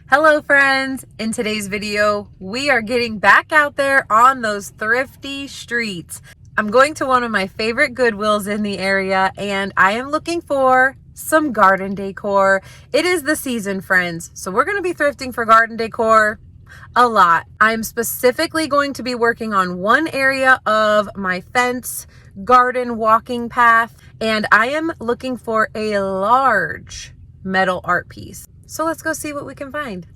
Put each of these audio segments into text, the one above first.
Hello friends! In today's video, we are getting back out there on those thrifty streets. I'm going to one of my favorite Goodwills in the area and I am looking for some garden decor. It is the season, friends, so we're going to be thrifting for garden decor a lot. I'm specifically going to be working on one area of my fence garden walking path, and I am looking for a large metal art piece. So let's go see what we can find.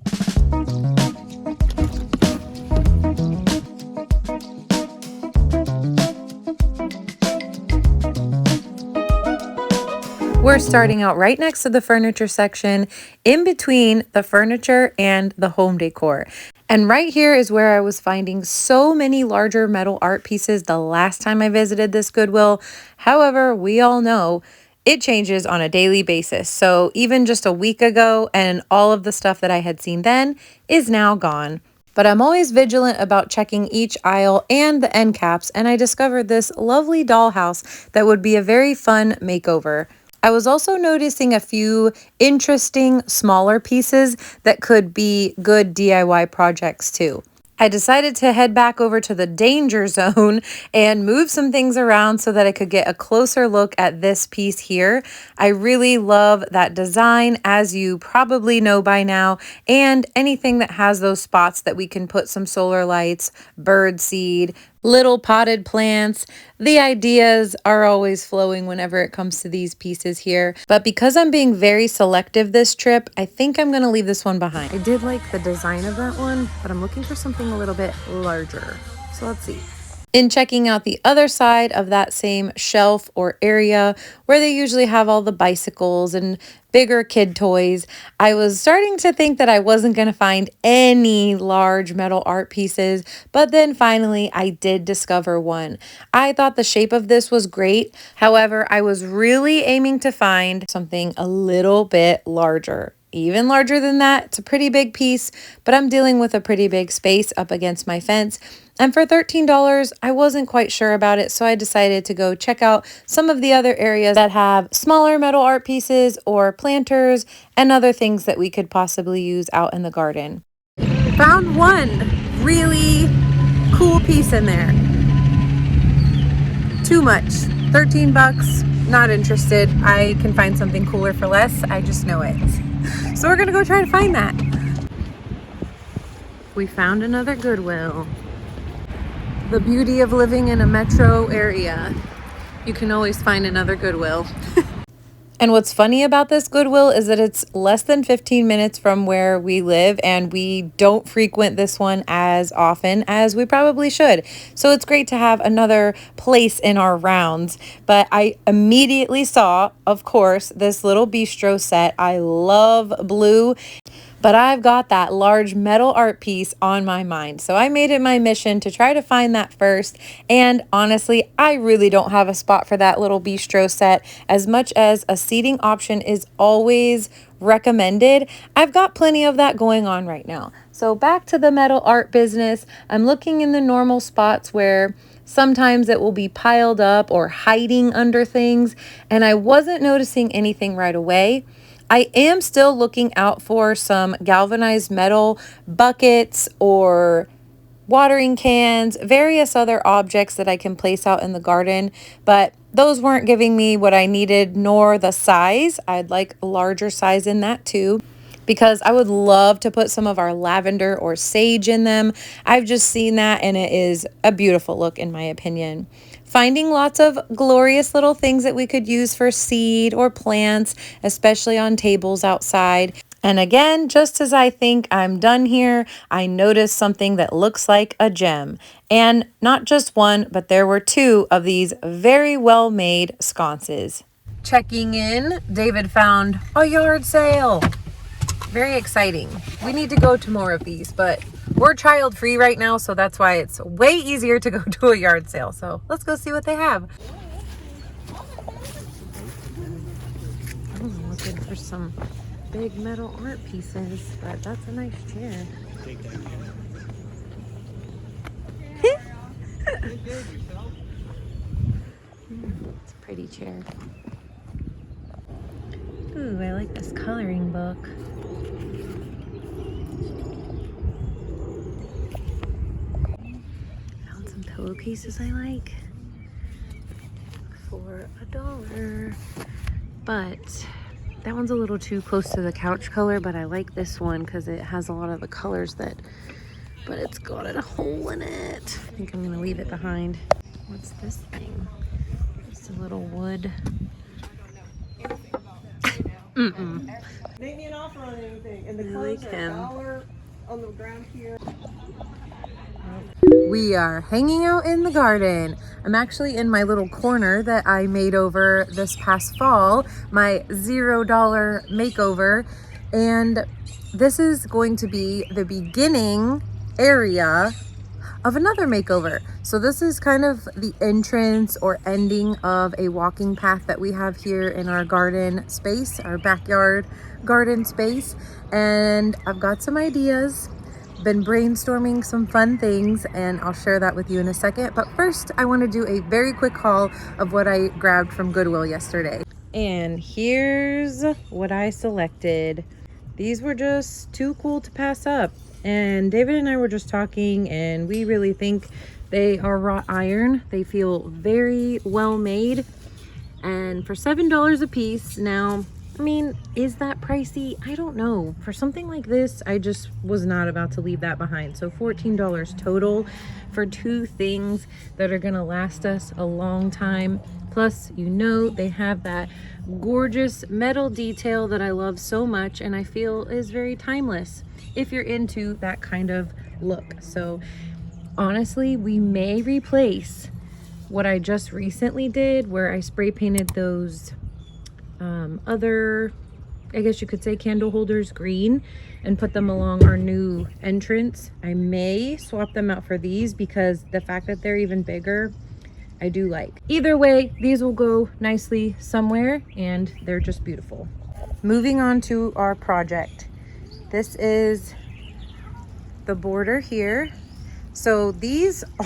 We're starting out right next to the furniture section, in between the furniture and the home decor. And right here is where I was finding so many larger metal art pieces the last time I visited this Goodwill. However, we all know it changes on a daily basis. So even just a week ago, and all of the stuff that I had seen then is now gone. But I'm always vigilant about checking each aisle and the end caps, and I discovered this lovely dollhouse that would be a very fun makeover. I was also noticing a few interesting smaller pieces that could be good DIY projects too. I decided to head back over to the danger zone and move some things around so that I could get a closer look at this piece here. I really love that design, as you probably know by now, and anything that has those spots that we can put some solar lights, bird seed, little potted plants. The ideas are always flowing whenever it comes to these pieces here. But because I'm being very selective this trip, I think I'm going to leave this one behind. I did like the design of that one, but I'm looking for something a little bit larger. So let's see. In checking out the other side of that same shelf or area where they usually have all the bicycles and bigger kid toys, I was starting to think that I wasn't going to find any large metal art pieces, but then finally I did discover one. I thought the shape of this was great. However, I was really aiming to find something a little bit larger. Even larger than that. It's a pretty big piece, but I'm dealing with a pretty big space up against my fence. And for $13, I wasn't quite sure about it, so I decided to go check out some of the other areas that have smaller metal art pieces or planters and other things that we could possibly use out in the garden. Found one really cool piece in there. Too much. 13 bucks, not interested. I can find something cooler for less. I just know it. So we're gonna go try to find that. We found another Goodwill. The beauty of living in a metro area. You can always find another Goodwill. And what's funny about this Goodwill is that it's less than 15 minutes from where we live, and we don't frequent this one as often as we probably should. So it's great to have another place in our rounds. But I immediately saw, of course, this little bistro set. I love blue, but I've got that large metal art piece on my mind. So I made it my mission to try to find that first. And honestly, I really don't have a spot for that little bistro set. As much as a seating option is always recommended, I've got plenty of that going on right now. So back to the metal art business. I'm looking in the normal spots where sometimes it will be piled up or hiding under things, and I wasn't noticing anything right away. I am still looking out for some galvanized metal buckets or watering cans, various other objects that I can place out in the garden, but those weren't giving me what I needed, nor the size. I'd like a larger size in that too, because I would love to put some of our lavender or sage in them. I've just seen that and it is a beautiful look in my opinion. Finding lots of glorious little things that we could use for seed or plants, especially on tables outside. And again, just as I think I'm done here, I noticed something that looks like a gem. And not just one, but there were two of these very well made sconces. Checking in, David found a yard sale. Very exciting. We need to go to more of these, but we're child free right now, so that's why it's way easier to go to a yard sale. So let's go see what they have. I'm looking for some big metal art pieces, but that's a nice chair. It's a pretty chair. Ooh, I like this coloring book. pillowcases I like for $1. But that one's a little too close to the couch color, but I like this one because it has a lot of the colors that, but it's got a hole in it. I think I'm gonna leave it behind. What's this thing? It's a little wood. Make me an offer on anything. And the colors are $1 on the ground here. We are hanging out in the garden. I'm actually in my little corner that I made over this past fall, my $0 makeover. And this is going to be the beginning area of another makeover. So this is kind of the entrance or ending of a walking path that we have here in our garden space, our backyard garden space. And I've got some ideas, been brainstorming some fun things, and I'll share that with you in a second. But first, I want to do a very quick haul of what I grabbed from Goodwill yesterday. And here's what I selected. These were just too cool to pass up. And David and I were just talking, and we really think they are wrought iron. They feel very well made. And for $7 a piece, now, I mean, is that pricey? I don't know. For something like this, I just was not about to leave that behind. So $14 total for two things that are gonna last us a long time. Plus, you know, they have that gorgeous metal detail that I love so much and I feel is very timeless if you're into that kind of look. So honestly, we may replace what I just recently did where I spray painted those other, I guess you could say, candle holders green and put them along our new entrance. I may swap them out for these because the fact that they're even bigger, I do like. Either way, these will go nicely somewhere and they're just beautiful. Moving on to our project. This is the border here. So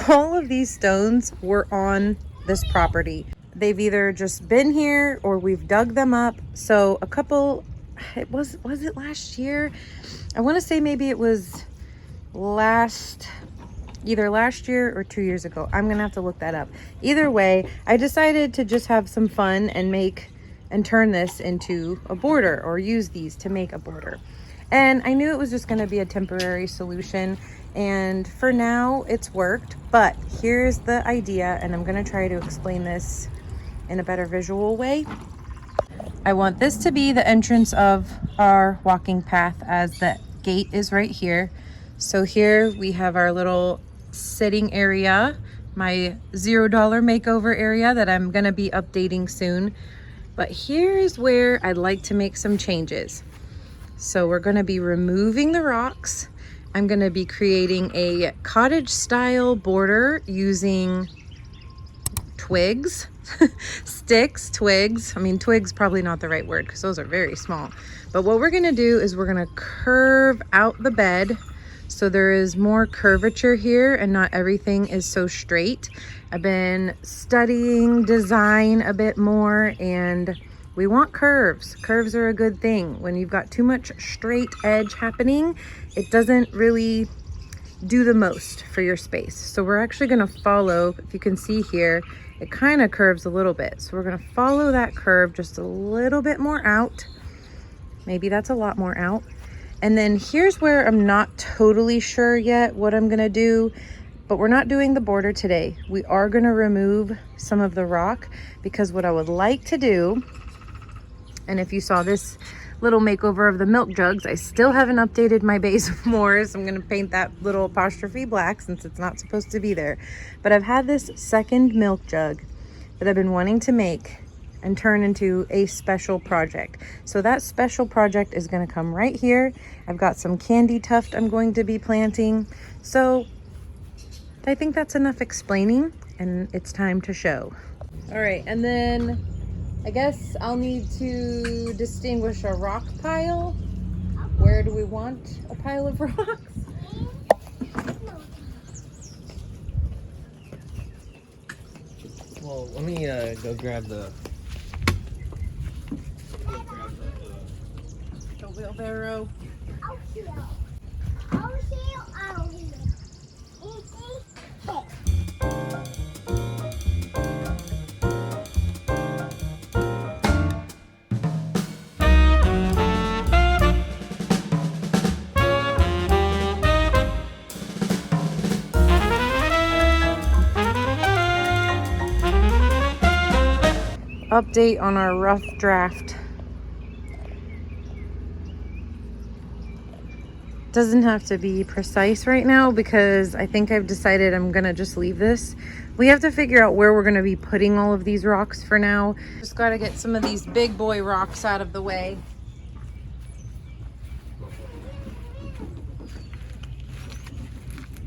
all of these stones were on this property. They've either just been here or we've dug them up. So a couple, was it last year? I want to say maybe it was either last year or 2 years ago. I'm gonna have to look that up. Either way, I decided to just have some fun and turn this into a border, or use these to make a border. And I knew it was just gonna be a temporary solution, and for now it's worked. But here's the idea, and I'm gonna try to explain this in a better visual way. I want this to be the entrance of our walking path, as the gate is right here. So here we have our little sitting area, my $0 makeover area that I'm gonna be updating soon. But here's where I'd like to make some changes. So we're gonna be removing the rocks. I'm gonna be creating a cottage style border using twigs, sticks, twigs. I mean, twigs probably not the right word because those are very small. But what we're gonna do is we're gonna curve out the bed so there is more curvature here and not everything is so straight. I've been studying design a bit more, and we want curves. Curves are a good thing. When you've got too much straight edge happening, it doesn't really do the most for your space. So we're actually gonna follow, if you can see here, it kind of curves a little bit. So we're gonna follow that curve just a little bit more out. Maybe that's a lot more out. And then here's where I'm not totally sure yet what I'm gonna do, but we're not doing the border today. We are gonna remove some of the rock, because what I would like to do, and if you saw this little makeover of the milk jugs, I still haven't updated my base of Moors. I'm gonna paint that little apostrophe black since it's not supposed to be there. But I've had this second milk jug that I've been wanting to make and turn into a special project. So that special project is gonna come right here. I've got some candy tuft I'm going to be planting. So I think that's enough explaining, and it's time to show. All right, and then I guess I'll need to distinguish a rock pile. Where do we want a pile of rocks? Well, let me go grab the Wheelbarrow. I'll see you. update on our rough draft. Doesn't have to be precise right now because I think I've decided I'm gonna just leave this. We have to figure out where we're gonna be putting all of these rocks for now. Just gotta get some of these big boy rocks out of the way.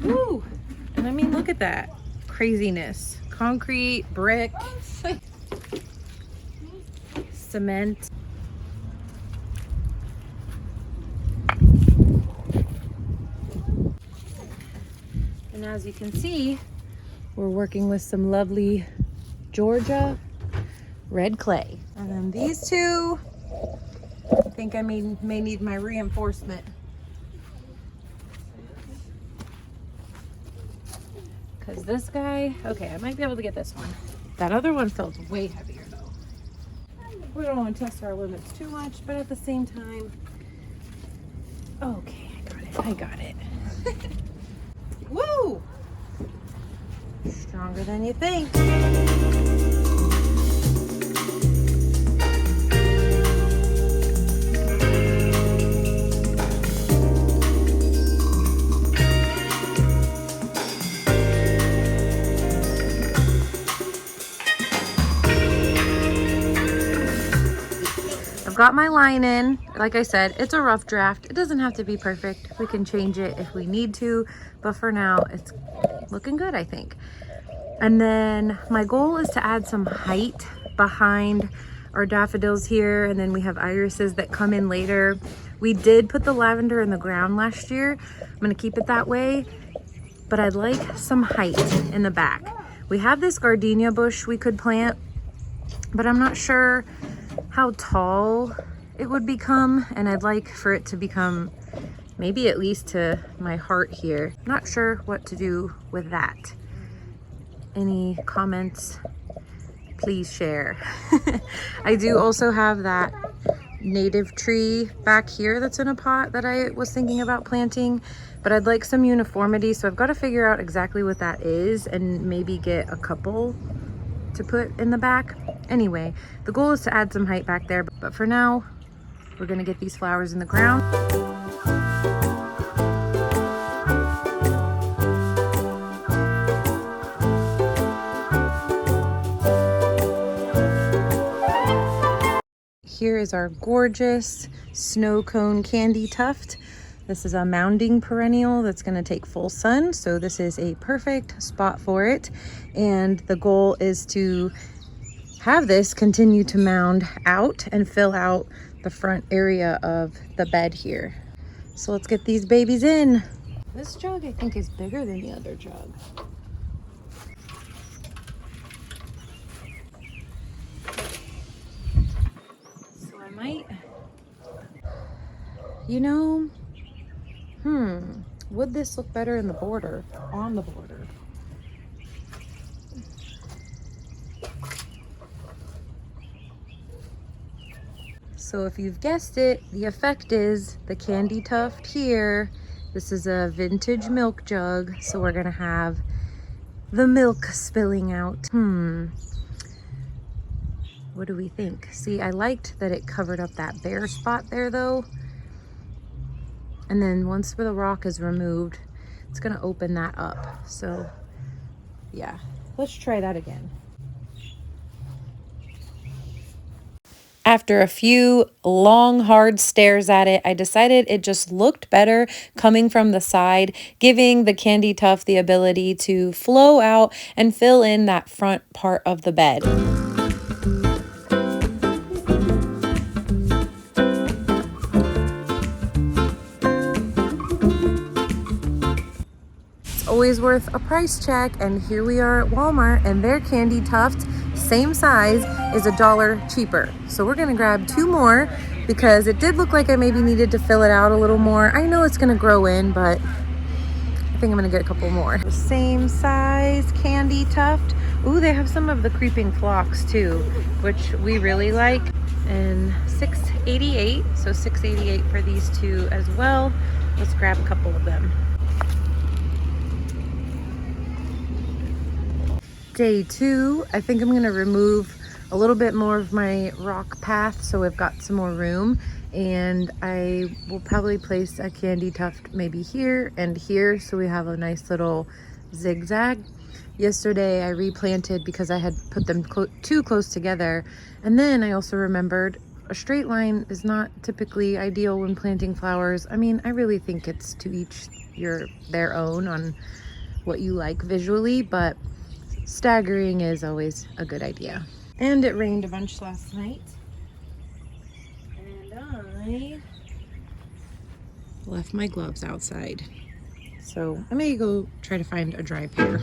Woo! And I mean, look at that craziness. Concrete, brick, cement. And as you can see, we're working with some lovely Georgia red clay. And then these two, I think I may need my reinforcement. Because this guy, okay, I might be able to get this one. That other one feels way heavier though. We don't want to test our limits too much, but at the same time, okay, I got it. Woo! Stronger than you think. Got my line in. Like I said, it's a rough draft. It doesn't have to be perfect. We can change it if we need to, but for now it's looking good, I think. And then my goal is to add some height behind our daffodils here, and then we have irises that come in later. We did put the lavender in the ground last year. I'm gonna keep it that way, but I'd like some height in the back. We have this gardenia bush we could plant, but I'm not sure how tall it would become, and I'd like for it to become maybe at least to my heart here. Not sure what to do with that. Any comments, please share. I do also have that native tree back here that's in a pot that I was thinking about planting, but I'd like some uniformity, so I've got to figure out exactly what that is and maybe get a couple to put in the back. Anyway, the goal is to add some height back there, but for now, we're gonna get these flowers in the ground. Here is our gorgeous snow cone candy tuft. This is a mounding perennial that's going to take full sun, so this is a perfect spot for it. And the goal is to have this continue to mound out and fill out the front area of the bed here. So let's get these babies in. This jug I think is bigger than the other jug. So I might, you know, would this look better in the border, on the border? So if you've guessed it, the effect is the candy tuft here. This is a vintage milk jug, so we're gonna have the milk spilling out. What do we think? See, I liked that it covered up that bare spot there though. And then once the rock is removed, it's gonna open that up. So yeah, let's try that again. After a few long, hard stares at it, I decided it just looked better coming from the side, giving the candy tuft the ability to flow out and fill in that front part of the bed. Always worth a price check, and here we are at Walmart, and their candy tuft, same size, is $1 cheaper. So we're gonna grab 2 more because it did look like I maybe needed to fill it out a little more. I know it's gonna grow in, but I think I'm gonna get a couple more. The same size candy tuft. Ooh, they have some of the creeping phlox too, which we really like. And $6.88, so $6.88 for these 2 as well. Let's grab a couple of them. Day 2, I think I'm gonna remove a little bit more of my rock path, so I've got some more room. And I will probably place a candy tuft maybe here and here, so we have a nice little zigzag. Yesterday I replanted because I had put them too close together, and then I also remembered a straight line is not typically ideal when planting flowers. I mean, I really think it's to each their own on what you like visually, but staggering is always a good idea. And it rained a bunch last night, and I left my gloves outside, so I may go try to find a dry pair.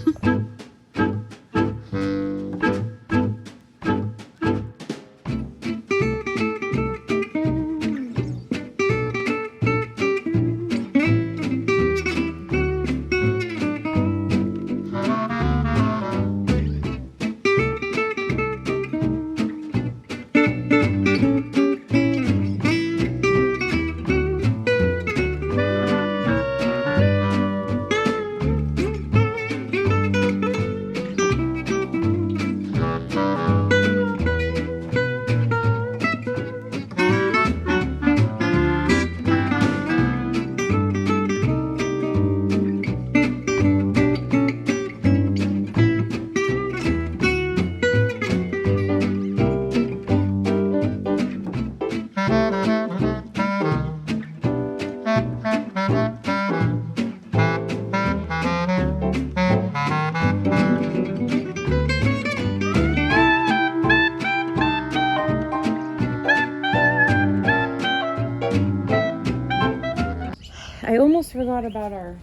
I almost forgot about our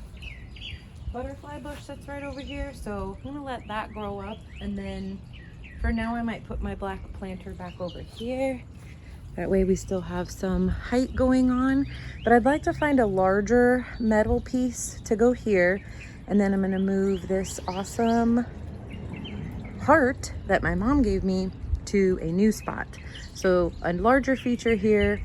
butterfly bush that's right over here, so I'm gonna let that grow up, and then for now I might put my black planter back over here. That way we still have some height going on, but I'd like to find a larger metal piece to go here, and then I'm gonna move this awesome heart that my mom gave me to a new spot. So a larger feature here,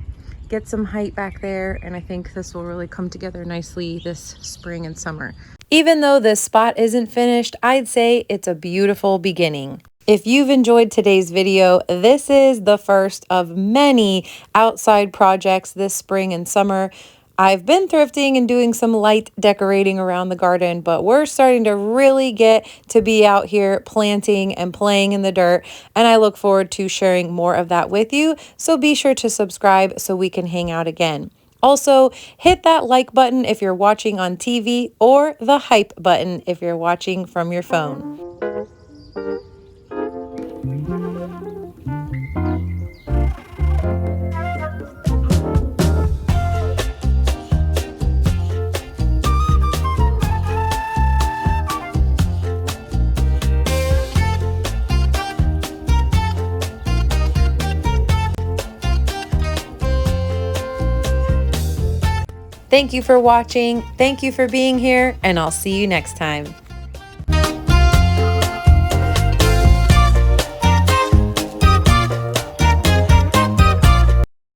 get some height back there, and I think this will really come together nicely this spring and summer. Even though this spot isn't finished, I'd say it's a beautiful beginning. If you've enjoyed today's video, this is the first of many outside projects this spring and summer. I've been thrifting and doing some light decorating around the garden, but we're starting to really get to be out here planting and playing in the dirt, and I look forward to sharing more of that with you, so be sure to subscribe so we can hang out again. Also, hit that like button if you're watching on TV, or the hype button if you're watching from your phone. Thank you for watching. Thank you for being here, and I'll see you next time.